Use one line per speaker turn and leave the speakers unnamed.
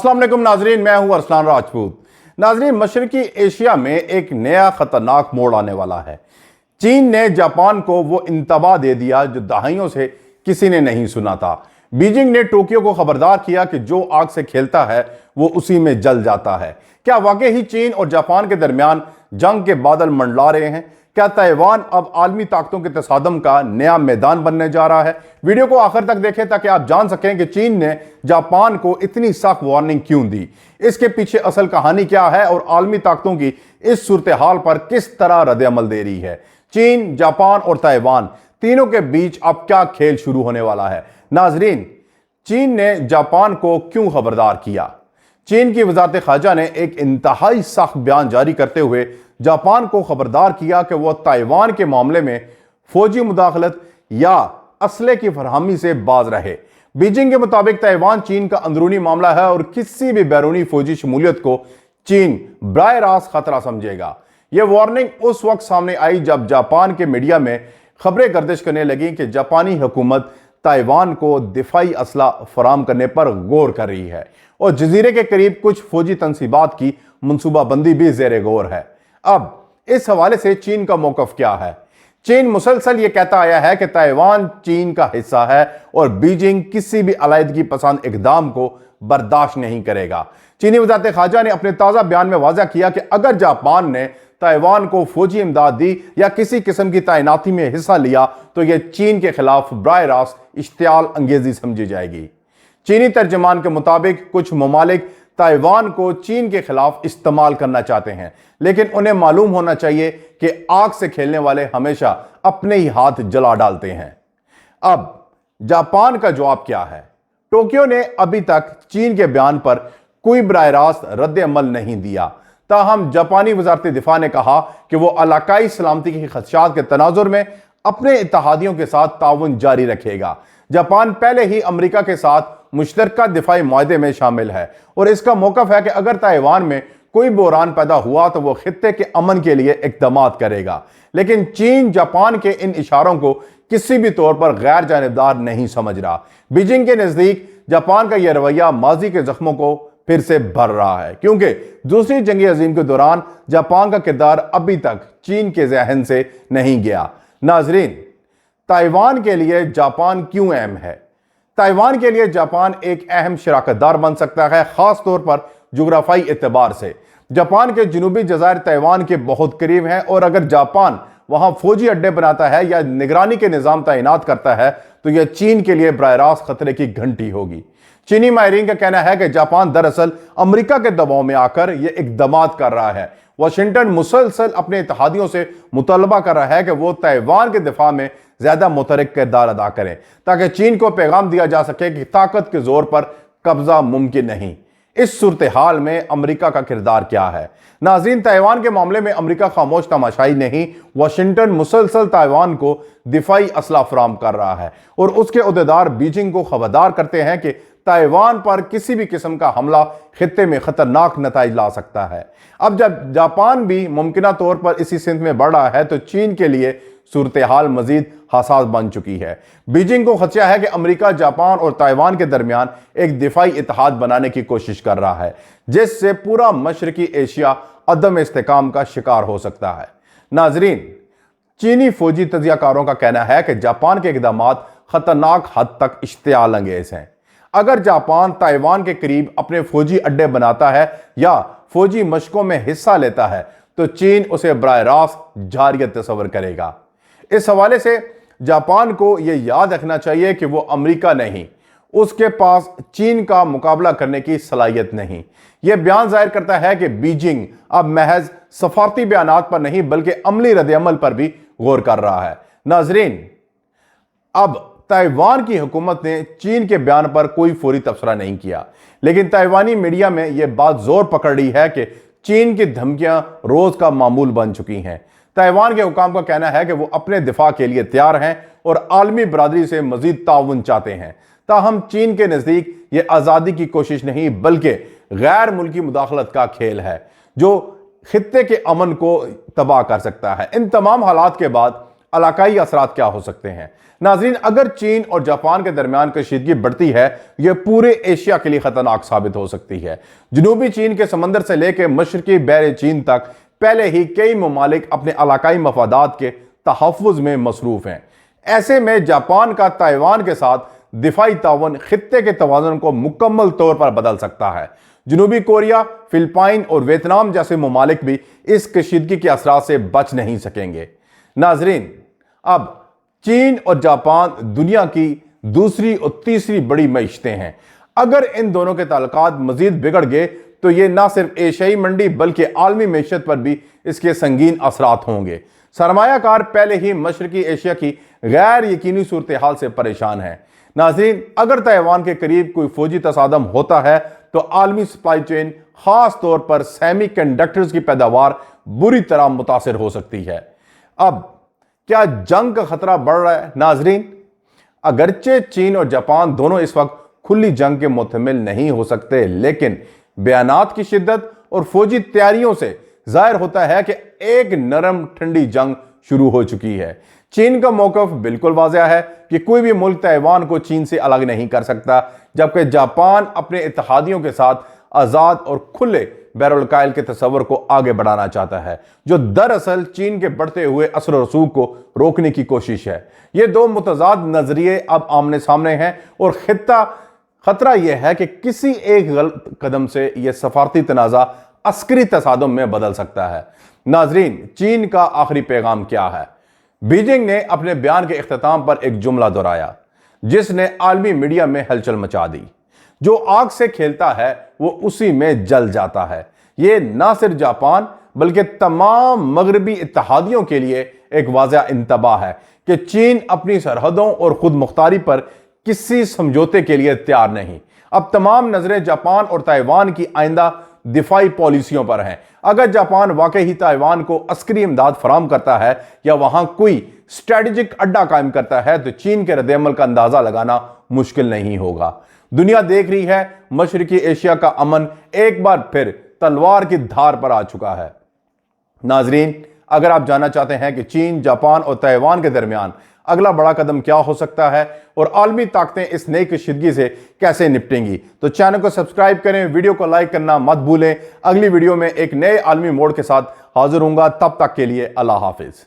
अस्सलाम वालेकुम नाजरीन, मैं हूं अरसलान राजपूत। नाजरीन, मशरकी एशिया में एक नया खतरनाक मोड़ आने वाला है। चीन ने जापान को वो इंतबाह दे दिया जो दहाइयों से किसी ने नहीं सुना था। बीजिंग ने टोक्यो को खबरदार किया कि जो आग से खेलता है वो उसी में जल जाता है। क्या वाकई ही चीन और जापान के दरमियान जंग के बादल मंडला रहे हैं? क्या ताइवान अब आलमी ताकतों के तसादम का नया मैदान बनने जा रहा है? वीडियो को आखिर तक देखें ताकि आप जान सकें कि चीन ने जापान को इतनी सख्त वार्निंग क्यों दी, इसके पीछे असल कहानी क्या है और आलमी ताकतों की इस सूरत हाल पर किस तरह रद्द-ए-अमल दे रही है। चीन, जापान और ताइवान तीनों के बीच अब क्या खेल शुरू होने वाला है? नाजरीन, चीन ने जापान को क्यों खबरदार किया? चीन की वजारत खारजा ने एक इंतहाई सख्त बयान जारी करते हुए जापान को खबरदार किया कि वह ताइवान के मामले में फौजी मुदाखलत या असले की फरहमी से बाज रहे। बीजिंग के मुताबिक ताइवान चीन का अंदरूनी मामला है और किसी भी बैरूनी फौजी शमूलियत को चीन बराह रास्त खतरा समझेगा। यह वार्निंग उस वक्त सामने आई जब जापान के मीडिया में खबरें गर्दिश करने लगी कि जापानी हुकूमत ताइवान को दिफाई असला फराम करने पर गौर कर रही है और जजीरे के करीब कुछ फौजी तनसीबात की मनसूबाबंदी भी ज़ेरे गौर है। अब इस हवाले से चीन का मौकफ क्या है? चीन मुसलसल ये कहता आया है कि ताइवान चीन का हिस्सा है और बीजिंग किसी भी अलहदगी पसंद इकदाम को बर्दाश्त नहीं करेगा। चीनी वज़ारत खारजा ने अपने ताज़ा बयान में वाज़ा किया कि अगर जापान ने ताइवान को फौजी इमदाद दी या किसी किस्म की तैनाती में हिस्सा लिया तो यह चीन के खिलाफ बराह रास्त इश्तियाल अंगेजी समझी जाएगी। चीनी तर्जमान के मुताबिक कुछ ममालिक ताइवान को चीन के खिलाफ इस्तेमाल करना चाहते हैं, लेकिन उन्हें मालूम होना चाहिए कि आग से खेलने वाले हमेशा अपने ही हाथ जला डालते हैं। अब जापान का जवाब क्या है? टोक्यो ने अभी तक चीन के बयान पर कोई बराह रास्त रद्द-ए-अमल नहीं दिया। ताहम जापानी वजारत दिफा ने कहा कि वो इलाकाई सलामती के खदशात के तनाजुर में अपने इत्तेहादियों के साथ ताउन जारी रखेगा। जापान पहले ही अमेरिका के साथ मुश्तरका दिफाई मुआहदे में शामिल है और इसका मौकफ है कि अगर ताइवान में कोई बहरान पैदा हुआ तो वह खित्ते के अमन के लिए इक़दाम करेगा। लेकिन चीन जापान के इन इशारों को किसी भी तौर पर गैर जानिबदार नहीं समझ रहा। बीजिंग के नज़दीक जापान का यह रवैया माजी के जख्मों को फिर से भर रहा है, क्योंकि दूसरी जंग अजीम के दौरान जापान का किरदार अभी तक चीन के जहन से नहीं गया। नाजरीन, ताइवान के लिए जापान क्यों अहम है? ताइवान के लिए जापान एक अहम शराकतदार बन सकता है, खास तौर पर जुग्राफाई एतबार से। जापान के जनूबी जज़ायर ताइवान के बहुत करीब हैं और अगर जापान वहां फौजी अड्डे बनाता है या निगरानी के निज़ाम तैनात करता है तो यह चीन के लिए बराह रास्त खतरे की घंटी होगी। चीनी माहिरीन का कहना है कि जापान दरअसल अमेरिका के दबाव में आकर यह इक़दाम कर रहा है। वाशिंगटन मुसलसल अपने इत्तेहादियों से मुतालबा कर रहा है कि वो ताइवान के दिफा में ज्यादा मुतहरिक किरदार अदा करें ताकि चीन को पैगाम दिया जा सके कि ताकत के जोर पर कब्जा मुमकिन नहीं। इस सूरत हाल में अमेरिका का किरदार क्या है? नाज़रीन, ताइवान के मामले में अमेरिका खामोश तमाशाई नहीं, वाशिंगटन मुसलसल ताइवान को दिफाई असला फराम कर रहा है और उसके अहदेदार बीजिंग को खबरदार करते हैं कि ताइवान पर किसी भी किस्म का हमला खित्ते में खतरनाक नताइज ला सकता है। अब जब जापान भी मुमकिना तौर पर इसी सिंध में बढ़ रहा है तो चीन के लिए सूरत हाल मजीद हसास बन चुकी है। बीजिंग को खदशा है कि अमेरिका जापान और ताइवान के दरमियान एक दिफाई इत्तेहाद बनाने की कोशिश कर रहा है, जिससे पूरा मशरकी एशिया अदम इस्तेकाम का शिकार हो सकता है। नाजरीन, चीनी फौजी तजियाकारों का कहना है कि जापान के इक़दाम खतरनाक हद तक इश्तियाल अंगेज हैं। अगर जापान ताइवान के करीब अपने फौजी अड्डे बनाता है या फौजी मशकों में हिस्सा लेता है तो चीन उसे बराह रास्त जारियत तस्वर करेगा। इस हवाले से जापान को यह याद रखना चाहिए कि वो अमेरिका नहीं, उसके पास चीन का मुकाबला करने की सलाहियत नहीं। यह बयान जाहिर करता है कि बीजिंग अब महज सफारती बयानात पर नहीं बल्कि अमली रद्द-ए-अमल पर भी गौर कर रहा है। नाजरीन, अब ताइवान की हुकूमत ने चीन के बयान पर कोई फौरी तबसरा नहीं किया, लेकिन ताइवानी मीडिया में यह बात जोर पकड़ रही है कि चीन की धमकियां रोज का मामूल बन चुकी हैं। ताइवान के हुकाम का कहना है कि वो अपने दिफा के लिए तैयार हैं और आलमी बरादरी से मजीद ताउन चाहते हैं। ताहम चीन के नज़दीक ये आज़ादी की कोशिश नहीं बल्कि गैर मुल्की मुदाखलत का खेल है जो खित्ते के अमन को तबाह कर सकता है। इन तमाम हालात के बाद علاقائی اثرات کیا ہو سکتے ہیں؟ ناظرین، اگر چین اور جاپان کے درمیان کشیدگی بڑھتی ہے، یہ پورے ایشیا کے لیے خطرناک ثابت ہو سکتی ہے۔ جنوبی چین کے سمندر سے لے کے مشرقی بحر چین تک پہلے ہی کئی ممالک اپنے علاقائی مفادات کے تحفظ میں مصروف ہیں۔ ایسے میں جاپان کا تائیوان کے ساتھ دفاعی تعاون خطے کے توازن کو مکمل طور پر بدل سکتا ہے۔ جنوبی کوریا، فلپائن اور ویتنام جیسے ممالک بھی اس کشیدگی کے اثرات سے بچ نہیں سکیں گے۔ ناظرین، اب چین اور جاپان دنیا کی دوسری اور تیسری بڑی معیشتیں ہیں۔ اگر ان دونوں کے تعلقات مزید بگڑ گئے تو یہ نہ صرف ایشیائی منڈی بلکہ عالمی معیشت پر بھی اس کے سنگین اثرات ہوں گے۔ سرمایہ کار پہلے ہی مشرقی ایشیا کی غیر یقینی صورتحال سے پریشان ہیں۔ ناظرین، اگر تائیوان کے قریب کوئی فوجی تصادم ہوتا ہے تو عالمی سپلائی چین، خاص طور پر سیمی کنڈکٹرز کی پیداوار بری طرح متاثر ہو سکتی ہے۔ اب کیا جنگ کا خطرہ بڑھ رہا ہے؟ ناظرین، اگرچہ چین اور جاپان دونوں اس وقت کھلی جنگ کے محتمل نہیں ہو سکتے، لیکن بیانات کی شدت اور فوجی تیاریوں سے ظاہر ہوتا ہے کہ ایک نرم ٹھنڈی جنگ شروع ہو چکی ہے۔ چین کا موقف بالکل واضح ہے کہ کوئی بھی ملک تائیوان کو چین سے الگ نہیں کر سکتا، جبکہ جاپان اپنے اتحادیوں کے ساتھ آزاد اور کھلے بحر الکاہل کے تصور کو آگے بڑھانا چاہتا ہے، جو دراصل چین کے بڑھتے ہوئے اثر و رسوخ کو روکنے کی کوشش ہے۔ یہ دو متضاد نظریے اب آمنے سامنے ہیں اور خطرہ یہ ہے کہ کسی ایک غلط قدم سے یہ سفارتی تنازع عسکری تصادم میں بدل سکتا ہے۔ ناظرین، چین کا آخری پیغام کیا ہے؟ بیجنگ نے اپنے بیان کے اختتام پر ایک جملہ دہرایا جس نے عالمی میڈیا میں ہلچل مچا دی: جو آگ سے کھیلتا ہے وہ اسی میں جل جاتا ہے۔ یہ نہ صرف جاپان بلکہ تمام مغربی اتحادیوں کے لیے ایک واضح انتباہ ہے کہ چین اپنی سرحدوں اور خود مختاری پر کسی سمجھوتے کے لیے تیار نہیں۔ اب تمام نظریں جاپان اور تائیوان کی آئندہ دفاعی پالیسیوں پر ہیں۔ اگر جاپان واقعی تائیوان کو عسکری امداد فراہم کرتا ہے یا وہاں کوئی اسٹریٹجک اڈا قائم کرتا ہے تو چین کے رد عمل کا اندازہ لگانا مشکل نہیں ہوگا۔ دنیا دیکھ رہی ہے، مشرقی ایشیا کا امن ایک بار پھر تلوار کی دھار پر آ چکا ہے۔ ناظرین، اگر آپ جاننا چاہتے ہیں کہ چین، جاپان اور تائیوان کے درمیان اگلا بڑا قدم کیا ہو سکتا ہے اور عالمی طاقتیں اس نئی کشیدگی سے کیسے نپٹیں گی، تو چینل کو سبسکرائب کریں، ویڈیو کو لائک کرنا مت بھولیں۔ اگلی ویڈیو میں ایک نئے عالمی موڑ کے ساتھ حاضر ہوں گا، تب تک کے لیے اللہ حافظ۔